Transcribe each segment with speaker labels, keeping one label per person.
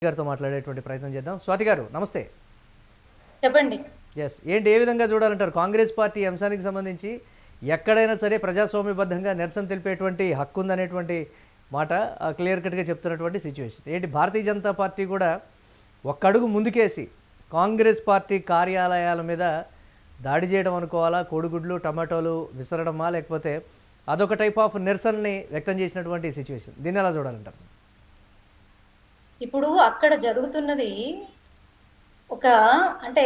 Speaker 1: గారితో మాట్లాడేటువంటి ప్రయత్నం చేద్దాం. స్వాతి గారు నమస్తే.
Speaker 2: చెప్పండి.
Speaker 1: ఏంటి ఏ విధంగా చూడాలంటారు? కాంగ్రెస్ పార్టీ అంశానికి సంబంధించి ఎక్కడైనా సరే ప్రజాస్వామ్యబద్ధంగా నిరసన తెలిపేటువంటి హక్కు ఉందనేటువంటి మాట క్లియర్ కట్గా చెప్తున్నటువంటి సిచ్యువేషన్. ఏంటి భారతీయ జనతా పార్టీ కూడా ఒక్కడుగు ముందుకేసి కాంగ్రెస్ పార్టీ కార్యాలయాల మీద దాడి చేయడం అనుకోవాలా, కోడిగుడ్లు టమాటోలు విసరడమా, లేకపోతే అదొక టైప్ ఆఫ్ నిరసనని వ్యక్తం చేసినటువంటి సిచ్యువేషన్, దీన్ని ఎలా చూడాలంటారు?
Speaker 2: ఇప్పుడు అక్కడ జరుగుతున్నది ఒక అంటే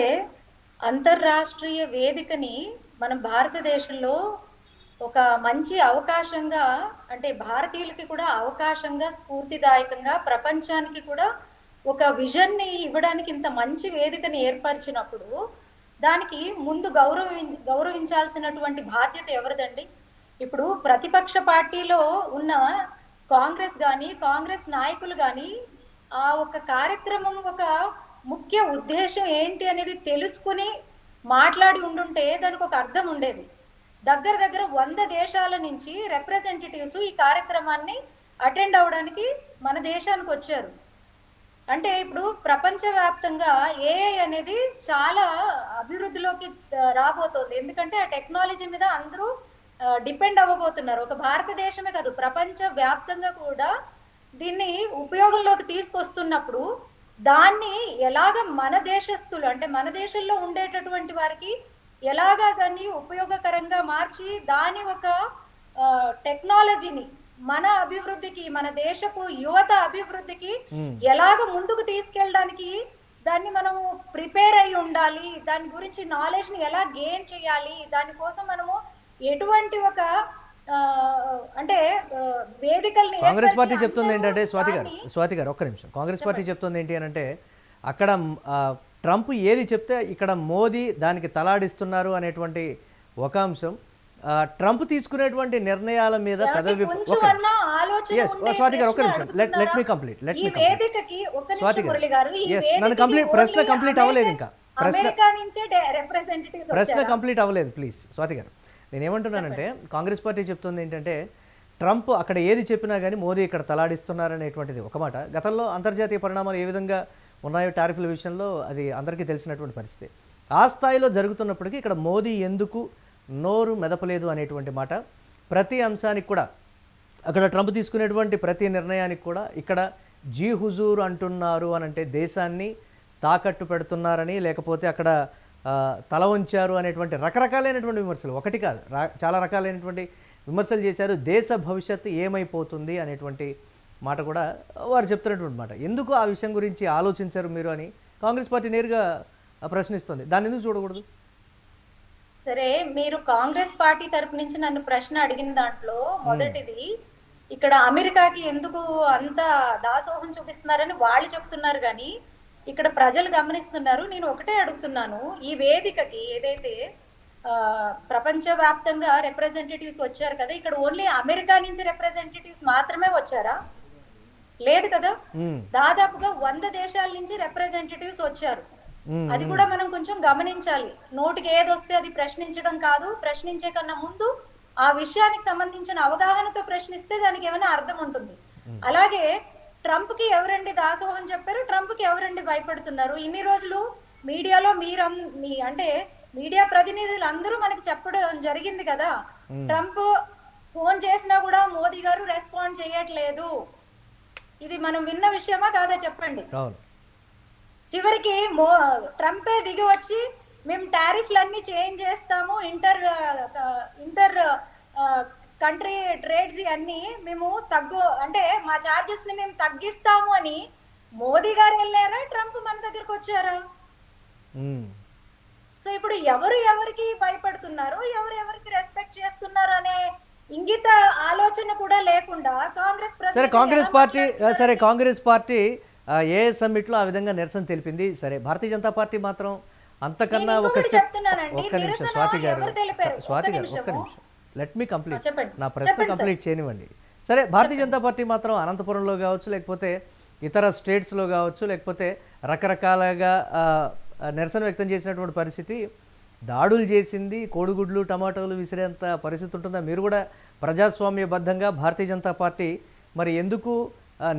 Speaker 2: అంతర్రాష్ట్రీయ వేదికని మనం భారతదేశంలో ఒక మంచి అవకాశంగా, అంటే భారతీయులకి కూడా అవకాశంగా, స్ఫూర్తిదాయకంగా ప్రపంచానికి కూడా ఒక విజన్ని ఇవ్వడానికి ఇంత మంచి వేదికని ఏర్పరిచినప్పుడు దానికి ముందు గౌరవించాల్సినటువంటి బాధ్యత ఎవరిదండి? ఇప్పుడు ప్రతిపక్ష పార్టీలో ఉన్న కాంగ్రెస్ కానీ, కాంగ్రెస్ నాయకులు కానీ ఆ ఒక కార్యక్రమం ఒక ముఖ్య ఉద్దేశం ఏంటి అనేది తెలుసుకుని మాట్లాడి ఉండుంటే దానికి ఒక అర్థం ఉండేది. దగ్గర 100 దేశాల నుంచి రిప్రజెంటేటివ్స్ ఈ కార్యక్రమాన్ని అటెండ్ అవడానికి మన దేశానికి వచ్చారు. అంటే ఇప్పుడు ప్రపంచవ్యాప్తంగా ఏఐ అనేది చాలా అభివృద్ధిలోకి రాబోతోంది. ఎందుకంటే ఆ టెక్నాలజీ మీద అందరూ డిపెండ్ అవ్వబోతున్నారు. ఒక భారతదేశమే కాదు, ప్రపంచ వ్యాప్తంగా కూడా దీన్ని ఉపయోగంలోకి తీసుకొస్తున్నప్పుడు దాన్ని ఎలాగ మన దేశస్తులు, అంటే మన దేశంలో ఉండేటటువంటి వారికి ఎలాగా దాన్ని ఉపయోగకరంగా మార్చి దాని ఒక టెక్నాలజీని మన అభివృద్ధికి, మన దేశపు యువత అభివృద్ధికి ఎలాగ ముందుకు తీసుకెళ్ళడానికి దాన్ని మనము ప్రిపేర్ అయి ఉండాలి. దాని గురించి నాలెడ్జ్ ని ఎలా గెయిన్ చేయాలి, దానికోసం మనము ఎటువంటి ఒక అంటే వేదికల్ని
Speaker 1: కాంగ్రెస్ పార్టీ చెప్తుంది ఏంటంటే, స్వాతి గారు ఒక్క నిమిషం. కాంగ్రెస్ పార్టీ చెప్తుంది ఏంటి అని అంటే, అక్కడ ట్రంప్ ఏది చెప్తే ఇక్కడ మోదీ దానికి తలాడిస్తున్నారు అనేటువంటి ఒక అంశం. ట్రంప్ తీసుకునేటువంటి నిర్ణయాల మీద పెదవి స్వాతి గారు ఒక్క నిమిషం, లెట్ మీ కంప్లీట్ స్వాతి గారు. నన్ను ప్రశ్న కంప్లీట్ అవ్వలేదు, ఇంకా ప్రశ్న కంప్లీట్ అవ్వలేదు, ప్లీజ్ స్వాతి గారు. నేనేమంటున్నానంటే, కాంగ్రెస్ పార్టీ చెప్తుంది ఏంటంటే, ట్రంప్ అక్కడ ఏది చెప్పినా కానీ మోదీ ఇక్కడ తలాడిస్తున్నారనేటువంటిది ఒక మాట. గతంలో అంతర్జాతీయ పరిణామాలు ఏ విధంగా ఉన్నాయో టారిఫ్ల విషయంలో అది అందరికీ తెలిసినటువంటి పరిస్థితి. ఆ స్థాయిలో జరుగుతున్నప్పటికీ ఇక్కడ మోదీ ఎందుకు నోరు మెదపలేదు అనేటువంటి మాట. ప్రతి అంశానికి కూడా అక్కడ ట్రంప్ తీసుకునేటువంటి ప్రతి నిర్ణయానికి కూడా ఇక్కడ జీ హుజూర్ అంటున్నారు అని అంటే దేశాన్ని తాకట్టు పెడుతున్నారని, లేకపోతే అక్కడ తల వంచారు అనేటువంటి రకరకాలైనటువంటి విమర్శలు, ఒకటి కాదు చాలా రకాలైనటువంటి విమర్శలు చేశారు. దేశ భవిష్యత్తు ఏమైపోతుంది అనేటువంటి మాట కూడా వారు చెప్తున్నటువంటి మాట. ఎందుకు ఆ విషయం గురించి ఆలోచించారు మీరు అని కాంగ్రెస్ పార్టీ నేరుగా ప్రశ్నిస్తుంది. దాన్ని ఎందుకు చూడకూడదు?
Speaker 2: సరే, మీరు కాంగ్రెస్ పార్టీ తరపు నుంచి నన్ను ప్రశ్న అడిగిన దాంట్లో మొదటిది, ఇక్కడ అమెరికాకి ఎందుకు అంత దాసోహం చూపిస్తున్నారని వాళ్ళు చెప్తున్నారు, కానీ ఇక్కడ ప్రజలు గమనిస్తున్నారు. నేను ఒకటే అడుగుతున్నాను, ఈ వేదికకి ఏదైతే ప్రపంచవ్యాప్తంగా రిప్రజెంటేటివ్స్ వచ్చారు కదా, ఇక్కడ ఓన్లీ అమెరికా నుంచి రిప్రజెంటేటివ్స్ మాత్రమే వచ్చారా? లేదు కదా, దాదాపుగా 100 దేశాల నుంచి రిప్రజెంటేటివ్స్ వచ్చారు. అది కూడా మనం కొంచెం గమనించాలి. నోటికి ఏది వస్తే అది ప్రశ్నించడం కాదు. ప్రశ్నించే కన్నా ముందు ఆ విషయానికి సంబంధించిన అవగాహనతో ప్రశ్నిస్తే దానికి ఏమైనా అర్థం ఉంటుంది. అలాగే ట్రంప్ కి ఎవరండి దాసోహం చెప్పారు, ట్రంప్ కి ఎవరండి భయపడుతున్నారు? ఇన్ని రోజులు మీడియాలో అంటే మీడియా ప్రతినిధులు అందరూ మనకి చెప్పడం జరిగింది కదా, ట్రంప్ ఫోన్ చేసినా కూడా మోదీ గారు రెస్పాండ్ చేయట్లేదు. ఇది మనం విన్న విషయమా కాదా చెప్పండి? చివరికి ట్రంపే దిగి వచ్చి మేము టారిఫ్లన్నీ చేంజ్ చేస్తాము, ఇంటర్ కంట్రీ ట్రేడ్స్ అన్ని మేము అంటే మా చార్జెస్ ని మేము తగ్గిస్తాము అని మోదీ గారు వెళ్ళారా, ట్రంప్ మన దగ్గరకు వచ్చారా? సో ఇప్పుడు ఎవరికి భయపడుతున్నారు, ఎవరికి రెస్పెక్ట్ చేస్తున్నారు అనే ఇంగిత ఆలోచన కూడా లేకుండా
Speaker 1: కాంగ్రెస్ పార్టీ ఏ సమ్మిట్లో ఆ విధంగా నిరసన తెలిపింది. సరే, భారతీయ జనతా పార్టీ మాత్రం అంతకన్నా ఒక్క నిమిషం స్వాతి గారు ఒక్క నిమిషం, లెట్ మీ కంప్లీట్, నా ప్రశ్న కంప్లీట్ చేయనివ్వండి. సరే, భారతీయ జనతా పార్టీ మాత్రం అనంతపురంలో కావచ్చు, లేకపోతే ఇతర స్టేట్స్లో కావచ్చు, లేకపోతే రకరకాలుగా నిరసన వ్యక్తం చేసినటువంటి పరిస్థితి, దాడులు చేసింది, కోడిగుడ్లు టమాటోలు విసిరేంత పరిస్థితి ఉంటుందా? మీరు కూడా ప్రజాస్వామ్యబద్ధంగా భారతీయ జనతా పార్టీ మరి ఎందుకు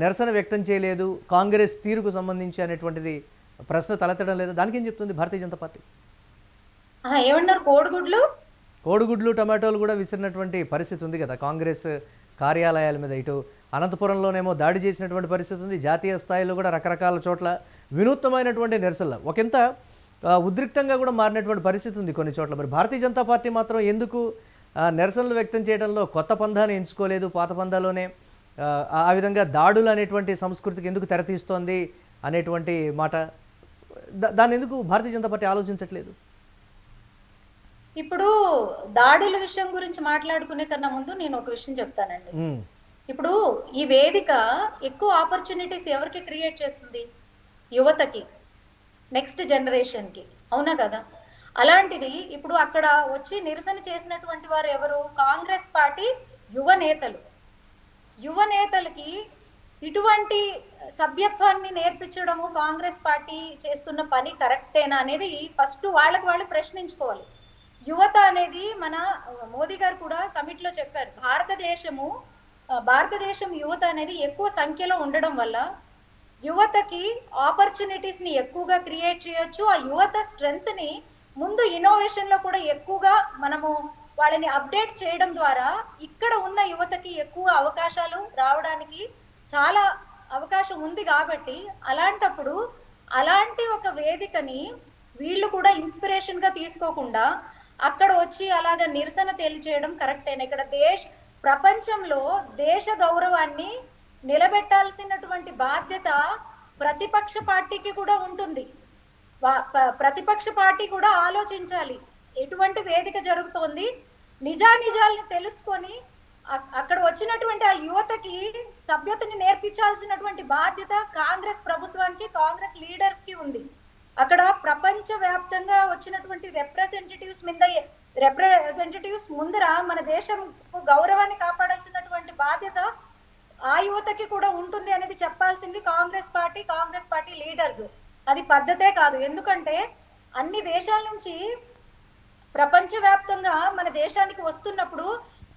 Speaker 1: నిరసన వ్యక్తం చేయలేదు కాంగ్రెస్ తీరుకు సంబంధించి అనేటువంటిది ప్రశ్న తలెత్తడం లేదు, దానికి ఏం చెప్తుంది భారతీయ జనతా పార్టీ?
Speaker 2: ఏమన్నారు? కోడిగుడ్లు
Speaker 1: కోడిగుడ్లు టమాటోలు కూడా విసిరినటువంటి పరిస్థితి ఉంది కదా కాంగ్రెస్ కార్యాలయాల మీద. ఇటు అనంతపురంలోనేమో దాడి చేసినటువంటి పరిస్థితి ఉంది, జాతీయ స్థాయిలో కూడా రకరకాల చోట్ల వినూత్నమైనటువంటి నిరసనలు ఒకంత ఉద్రిక్తంగా కూడా మారినటువంటి పరిస్థితి ఉంది కొన్ని చోట్ల. మరి భారతీయ జనతా పార్టీ మాత్రం ఎందుకు నిరసనలు వ్యక్తం చేయడంలో కొత్త పంధాన్ని ఎంచుకోలేదు, పాత పందాలోనే ఆ విధంగా దాడులు అనేటువంటి సంస్కృతికి ఎందుకు తెరతీస్తోంది అనేటువంటి మాట, దాన్ని ఎందుకు భారతీయ జనతా పార్టీ ఆలోచించట్లేదు?
Speaker 2: ఇప్పుడు దాడుల విషయం గురించి మాట్లాడుకునే కన్నా ముందు నేను ఒక విషయం చెప్తానండి. ఇప్పుడు ఈ వేదిక ఎక్కువ ఆపర్చునిటీస్ ఎవరికి క్రియేట్ చేస్తుంది? యువతకి, నెక్స్ట్ జనరేషన్ కి, అవునా కదా? అలాంటిది ఇప్పుడు అక్కడ వచ్చి నిరసన చేసినటువంటి వారు ఎవరు? కాంగ్రెస్ పార్టీ యువ నేతలు. యువ నేతలకి ఇటువంటి సభ్యత్వాన్ని నేర్పించడము కాంగ్రెస్ పార్టీ చేస్తున్న పని కరెక్టేనా అనేది ఫస్ట్ వాళ్ళకి వాళ్ళు ప్రశ్నించుకోవాలి. యువత అనేది మన మోదీ గారు కూడా సమిట్ లో చెప్పారు, భారతదేశం యువత అనేది ఎక్కువ సంఖ్యలో ఉండడం వల్ల యువతకి ఆపర్చునిటీస్ ని ఎక్కువగా క్రియేట్ చేయొచ్చు. ఆ యువత స్ట్రెంగ్త్ ని ముందు ఇన్నోవేషన్ లో కూడా ఎక్కువగా మనము వాళ్ళని అప్డేట్ చేయడం ద్వారా ఇక్కడ ఉన్న యువతకి ఎక్కువ అవకాశాలు రావడానికి చాలా అవకాశం ఉంది. కాబట్టి అలాంటప్పుడు అలాంటి ఒక వేదికని వీళ్ళు కూడా ఇన్స్పిరేషన్ గా తీసుకోకుండా అక్కడ వచ్చి అలాగ నిరసన తెలియజేయడం కరెక్టేనా? ఇక్కడ ప్రపంచంలో దేశ గౌరవాన్ని నిలబెట్టాల్సినటువంటి బాధ్యత ప్రతిపక్ష పార్టీకి కూడా ఉంటుంది. ప్రతిపక్ష పార్టీ కూడా ఆలోచించాలి, ఎటువంటి వేదిక జరుగుతోంది, నిజానిజాలని తెలుసుకొని అక్కడ వచ్చినటువంటి ఆ యువతకి సభ్యతని నేర్పించాల్సినటువంటి బాధ్యత కాంగ్రెస్ ప్రభుత్వానికి, కాంగ్రెస్ లీడర్స్ కి ఉంది. అక్కడ ప్రపంచ వ్యాప్తంగా వచ్చినటువంటి రిప్రజెంటేటివ్స్ ముందర మన దేశం గౌరవాన్ని కాపాడాల్సినటువంటి బాధ్యత ఆ యువతకి కూడా ఉంటుంది అనేది చెప్పాల్సింది కాంగ్రెస్ పార్టీ లీడర్స్. అది పద్ధతే కాదు. ఎందుకంటే అన్ని దేశాల నుంచి ప్రపంచ వ్యాప్తంగా మన దేశానికి వస్తున్నప్పుడు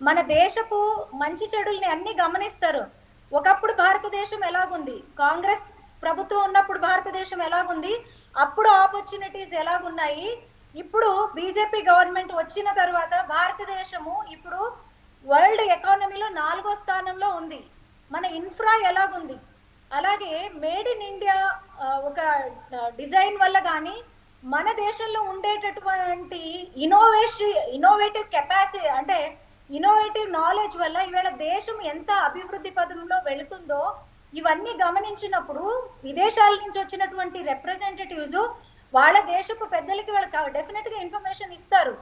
Speaker 2: మన దేశపు మంచి చెడుల్ని అన్ని గమనిస్తారు. ఒకప్పుడు భారతదేశం ఎలాగుంది, కాంగ్రెస్ ప్రభుత్వం ఉన్నప్పుడు భారతదేశం ఎలాగుంది, అప్పుడు ఆపర్చునిటీస్ ఎలాగున్నాయి, ఇప్పుడు బీజేపీ గవర్నమెంట్ వచ్చిన తర్వాత భారతదేశము ఇప్పుడు వరల్డ్ ఎకానమీలో 4వ స్థానంలో ఉంది. మన ఇన్ఫ్రా ఎలాగుంది, అలాగే మేడ్ ఇన్ ఇండియా ఒక డిజైన్ వల్ల కానీ మన దేశంలో ఉండేటటువంటి ఇన్నోవేటివ్ కెపాసిటీ అంటే ఇన్నోవేటివ్ నాలెడ్జ్ వల్ల ఈవేళ దేశం ఎంత అభివృద్ధి పదంలో వెళుతుందో ఇవన్నీ గమనించినప్పుడు విదేశాల నుంచి వచ్చినటువంటి రిప్రజెంటేటివ్స్ వాళ్ళ దేశపు పెద్దలకి వాళ్ళకి డెఫినెట్ గా ఇన్ఫర్మేషన్ ఇస్తారు.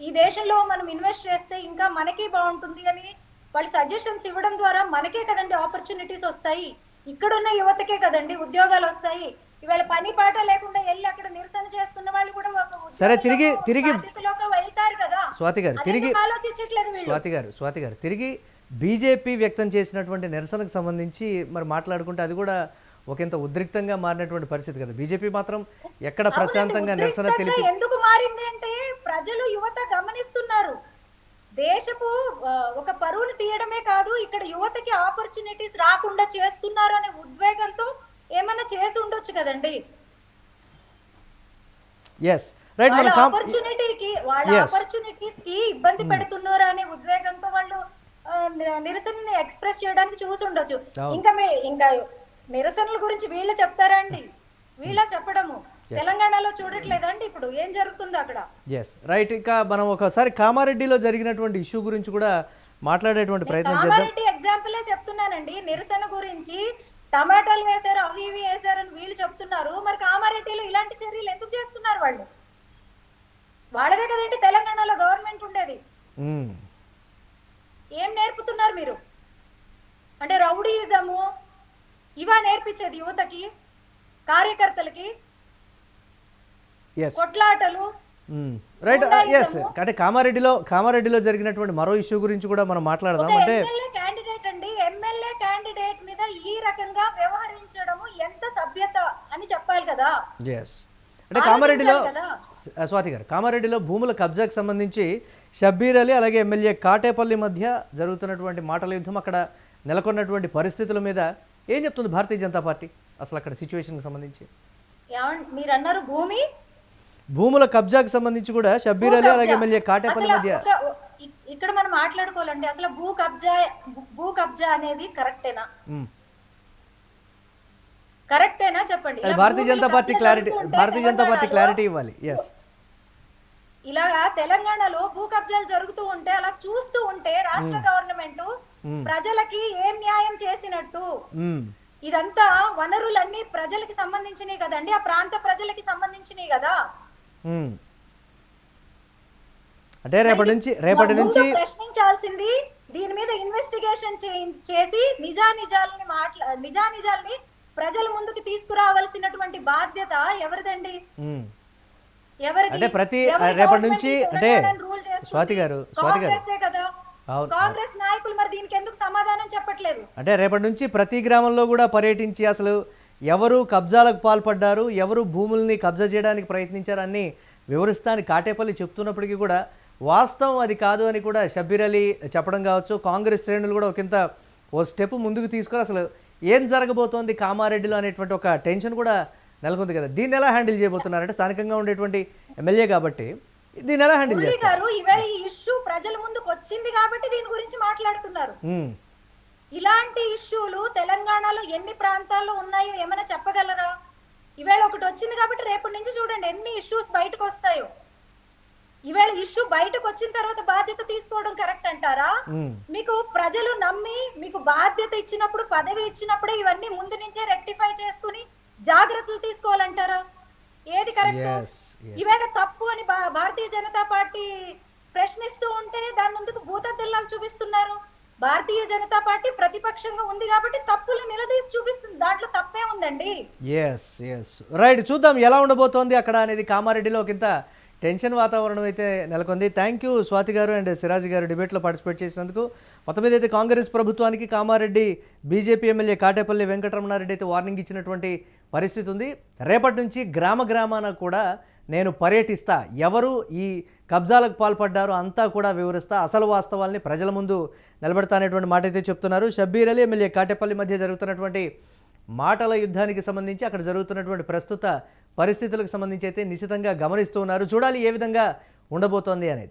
Speaker 2: ఈ దేశంలో మనం ఇన్వెస్ట్ చేస్తే ఇంకా మనకి బాగుంటుంది అని వాళ్ళు సజెషన్స్ ఇవ్వడం ద్వారా మనకే కదండి ఆపర్చునిటీస్ వస్తాయి, ఇక్కడున్న యువతకే కదండి ఉద్యోగాలు వస్తాయి. ఇవాళ పని పాట లేకుండా వెళ్ళి అక్కడ నిరసన చేస్తున్న వాళ్ళు కూడా
Speaker 1: సరే తిరిగి
Speaker 2: వెళ్తారు కదా.
Speaker 1: స్వాతి గారు తిరిగి బీజేపీ వ్యక్తం చేసినటువంటి నిరసనకు సంబంధించి మరి మాట్లాడుకుంటే అది కూడా ఒకంత ఉద్రిక్తంగా మారినటువంటి పరిస్థితి కదా. బీజేపీ మాత్రం ఎక్కడ ప్రశాంతంగా నిరసన తెలిపి
Speaker 2: ఎందుకు మారింది అంటే ప్రజలు యువత గమనిస్తున్నారు. దేశపు ఒక పరువుని తీయడమే కాదు, ఇక్కడ యువతకి ఆపర్చునిటీస్ రాకుండా చేస్తున్నారు అనే ఉద్వేగంతో ఏమన్నా చేసి ఉండొచ్చు కదండి. వాళ్ళ ఆపర్చునిటీస్ కి ఇబ్బంది పెడుతున్నారు అనే ఉద్వేగంతో వాళ్ళు నిరసనని ఎక్స్ప్రెస్ చేయడానికి చూసి ఉండొచ్చు. ఇంకా నిరసనల గురించి వీళ్ళు చెప్తారా అండి? వీళ్ళ చెప్పడము తెలంగాణలో చూడట్లేదండి ఇప్పుడు ఏం జరుగుతుందో అక్కడ.
Speaker 1: రైట్. ఇక మనం ఒకసారి కామారెడ్డిలో జరిగినటువంటి ఇష్యూ గురించి కూడా మాట్లాడేటువంటి ప్రయత్నం చేద్దాం.
Speaker 2: కామారెడ్డి ఎగ్జాంపులే చెప్తున్నానండి. నిరసన గురించి టమాటాలు వేశారు, అవి ఇవి వేశారు అని వీళ్ళు చెప్తున్నారు. మరి కామారెడ్డిలో ఇలాంటి చర్యలు ఎందుకు చేస్తున్నారు? వాళ్ళదే కదండి తెలంగాణలో గవర్నమెంట్ ఉండేది. ఏం నేర్పుతున్నారు మీరు? అంటే రౌడీయిజము ఇవా నేర్పించేది యువతకి, కార్యకర్తలకి, కొట్లాటలు.
Speaker 1: రైట్. అంటే కామారెడ్డిలో జరిగినటువంటి మరో ఇష్యూ గురించి కూడా మనం మాట్లాడదాం. అంటే
Speaker 2: క్యాండిడేట్ అండి, ఎమ్మెల్యే క్యాండిడేట్ మీద ఈ రకంగా వ్యవహరించడము ఎంత సభ్యత అని చెప్పాలి కదా.
Speaker 1: అంటే కామారెడ్డిలో భూముల కబ్జాకు సంబంధించి షబ్బీర్ అలీ అలాగే ఎమ్మెల్యే కాటేపల్లి మధ్య జరుగుతున్నటువంటి మాటల యుద్ధం, అక్కడ నెలకొన్నటువంటి పరిస్థితుల మీద ఏం చెప్తుంది భారతీయ జనతా పార్టీ అసలు అక్కడ సిచ్యువేషన్కి సంబంధించి?
Speaker 2: మీరు అన్నారు
Speaker 1: భూముల కబ్జాకు సంబంధించి కూడా షబ్బీర్ అలీ అలాగే ఎమ్మెల్యే కాటేపల్లి మధ్య
Speaker 2: ఇక్కడ మనం మాట్లాడుకోవాలండి. అసలు భూ కబ్జా అనేది కరెక్టేనా? కరెక్టేనా చెప్పండి.
Speaker 1: భారతీయ జనతా పార్టీ క్లారిటీ ఇవ్వాలి. ఎస్,
Speaker 2: ఇలాగా తెలంగాణలో భూ కబ్జాలు జరుగుతూ ఉంటే అలా చూస్తూ ఉంటే రాష్ట్ర గవర్నమెంట్ ప్రజలకి ఏం న్యాయం చేసినట్టు? ఇదంతా వనరులన్నీ ప్రజలకి సంబంధించినవి కదండి, ఆ ప్రాంత ప్రజలకి సంబంధించినవి కదా.
Speaker 1: అంటే రేపటి నుంచి
Speaker 2: ప్రశ్నించాల్సింది, దీని మీద ఇన్వెస్టిగేషన్ చేసి నిజానిజాల్ని ప్రజల ముందుకు తీసుకురావాల్సినటువంటి బాధ్యత ఎవరిదండి?
Speaker 1: అంటే రేపటి నుంచి అంటే స్వాతి గారు
Speaker 2: కాంగ్రెస్ నాయకులు మరి దీనికి ఎందుకు సమాధానం చెప్పట్లేదు?
Speaker 1: అంటే రేపటి నుంచి ప్రతి గ్రామంలో కూడా పర్యటించి అసలు ఎవరు కబ్జాలకు పాల్పడ్డారు, ఎవరు భూముల్ని కబ్జా చేయడానికి ప్రయత్నించారు అన్ని వివరిస్తానని కాటేపల్లి చెప్తున్నప్పటికీ కూడా వాస్తవం అది కాదు అని కూడా షబ్బీర్ అలీ చెప్పడం కావచ్చు. కాంగ్రెస్ శ్రేణులు కూడా ఓ స్టెప్ ముందుకు తీసుకొని అసలు ఏం జరగబోతోంది కామారెడ్డిలో అనేటువంటి ఒక టెన్షన్ కూడా నెలకొంది కదా. దీన్ని ఎలా హ్యాండిల్ చేయబోతున్నారంటే స్థానికంగా ఉండేటువంటి ఎమ్మెల్యే కాబట్టి దీన్ని ఎలా హ్యాండిల్ చేస్తారు?
Speaker 2: ఇవాళ ఈ ఇష్యూ ప్రజల ముందుకు వచ్చింది కాబట్టి దీని గురించి మాట్లాడుతున్నారు. ఇలాంటి ఇష్యూలు తెలంగాణలో ఎన్ని ప్రాంతాల్లో ఉన్నాయో ఏమైనా చెప్పగలరా? ఇవాళ ఒకటి వచ్చింది కాబట్టి రేపటి నుంచి చూడండి ఎన్ని ఇష్యూస్ బయటకు వస్తాయో. ఇవాళ ఇష్యూ బయటకు వచ్చిన తర్వాత బాధ్యత తీసుకోవడం కరెక్ట్ అంటారా? మీకు ప్రజలు నమ్మి మీకు బాధ్యత ఇచ్చినప్పుడు, పదవి ఇచ్చినప్పుడే ఇవన్నీ ముందు నుంచే రెక్టిఫై చేసుకుని జాగ్రత్తలు తీసుకోవాలంటారా? ఏది కరెక్ట్? ఇవాళ తప్పు అని భారతీయ జనతా పార్టీ ప్రశ్నిస్తూ ఉంటే దాని ముందుకు భూతద్దెల్లాగా చూపిస్తున్నారు. భారతీయ జనతా పార్టీ ప్రతిపక్షంగా ఉంది కాబట్టి తప్పులు నిలదీసి చూపిస్తుంది, దాంట్లో తప్పే ఉందండి.
Speaker 1: రైట్, చూద్దాం ఎలా ఉండబోతోంది అక్కడ అనేది. కామారెడ్డిలో ఒకంత టెన్షన్ వాతావరణం అయితే నెలకొంది. థ్యాంక్ యూ స్వాతి గారు అండ్ సిరాజ్ గారు డిబేట్లో పార్టిసిపేట్ చేసినందుకు. మొత్తం మీద అయితే కాంగ్రెస్ ప్రభుత్వానికి కామారెడ్డి బీజేపీ ఎమ్మెల్యే కాటేపల్లి వెంకటరమణారెడ్డి అయితే వార్నింగ్ ఇచ్చినటువంటి పరిస్థితి ఉంది. రేపటి నుంచి గ్రామాన కూడా నేను పర్యటిస్తా, ఎవరు ఈ కబ్జాలకు పాల్పడ్డారో అంతా కూడా వివరిస్తా, అసలు వాస్తవాల్ని ప్రజల ముందు నిలబెడతా అనేటువంటి మాట అయితే చెప్తున్నారు. షబ్బీర్ అలీ ఎమ్మెల్యే కాటేపల్లి మధ్య జరుగుతున్నటువంటి మాటల యుద్ధానికి సంబంధించి అక్కడ జరుగుతున్నటువంటి ప్రస్తుత పరిస్థితులకు సంబంధించి అయితే నిశితంగా గమనిస్తూ ఉన్నారు. చూడాలి ఏ విధంగా ఉండబోతోంది అనేది.